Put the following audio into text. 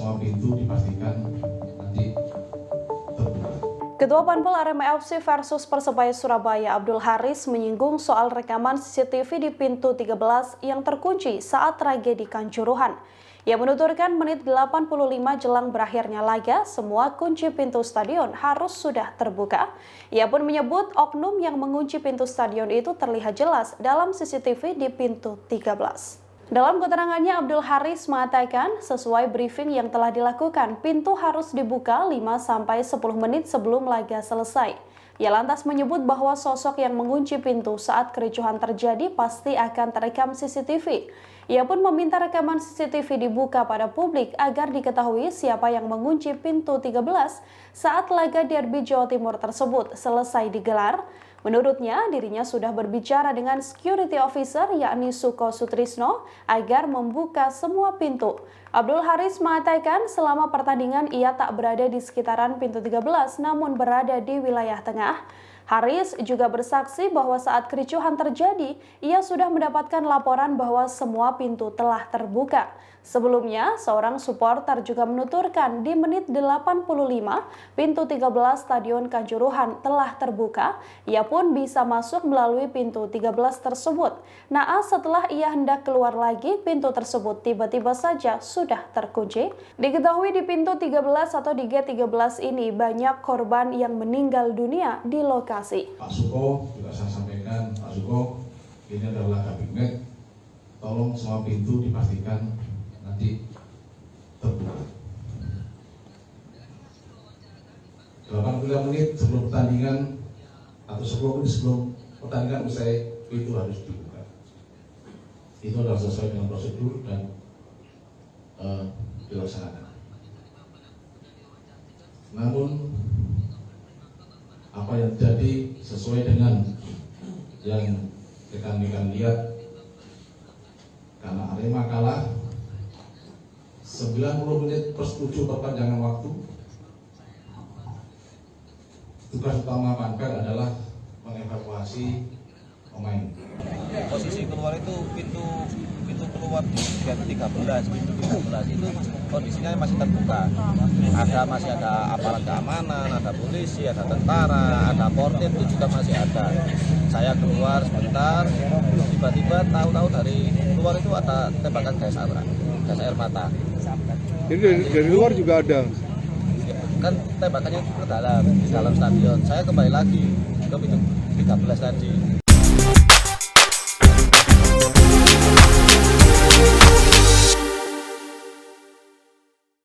semua pintu dipastikan nanti terbuka. Ketua Panpel Arema FC versus Persebaya Surabaya Abdul Haris menyinggung soal rekaman CCTV di pintu 13 yang terkunci saat tragedi Kanjuruhan. Ia menuturkan menit 85 jelang berakhirnya laga, semua kunci pintu stadion harus sudah terbuka. Ia pun menyebut oknum yang mengunci pintu stadion itu terlihat jelas dalam CCTV di pintu 13. Dalam keterangannya, Abdul Haris mengatakan sesuai briefing yang telah dilakukan, pintu harus dibuka 5-10 menit sebelum laga selesai. Ia lantas menyebut bahwa sosok yang mengunci pintu saat kericuhan terjadi pasti akan terekam CCTV. Ia pun meminta rekaman CCTV dibuka pada publik agar diketahui siapa yang mengunci pintu 13 saat laga derby Jawa Timur tersebut selesai digelar. Menurutnya, dirinya sudah berbicara dengan security officer yakni Suko Sutrisno agar membuka semua pintu. Abdul Haris mengatakan selama pertandingan ia tak berada di sekitaran pintu 13 namun berada di wilayah tengah. Haris juga bersaksi bahwa saat kericuhan terjadi, ia sudah mendapatkan laporan bahwa semua pintu telah terbuka. Sebelumnya, seorang supporter juga menuturkan di menit 85, pintu 13 Stadion Kanjuruhan telah terbuka. Ia pun bisa masuk melalui pintu 13 tersebut. Naas setelah ia hendak keluar lagi, pintu tersebut tiba-tiba saja sudah terkunci. Diketahui di pintu 13 atau di G13 ini banyak korban yang meninggal dunia di lokasi. Pak Suko juga saya sampaikan, Pak Suko ini adalah kabinet, tolong semua pintu dipastikan nanti terbuka. 80 menit sebelum pertandingan atau 10 menit sebelum pertandingan usai pintu harus dibuka. Itu adalah sesuai dengan prosedur dan dilaksanakan. Namun apa yang terjadi sesuai dengan yang rekan-rekan lihat, karena Arema kalah 90 menit +7 perpanjangan waktu. Tugas utama Panpel adalah mengevakuasi pemain. Posisi keluar itu pintu keluar di gate 13, pintu 13 itu kondisinya masih terbuka. Masih ada aparat keamanan, ada polisi, ada tentara, ada portir itu juga masih ada. Saya keluar sebentar, tiba-tiba tahu-tahu dari luar itu ada tembakan gas air mata. Jadi dari luar juga ada? Kan tembakannya itu ke dalam, di dalam stadion. Saya kembali lagi ke pintu 13 tadi.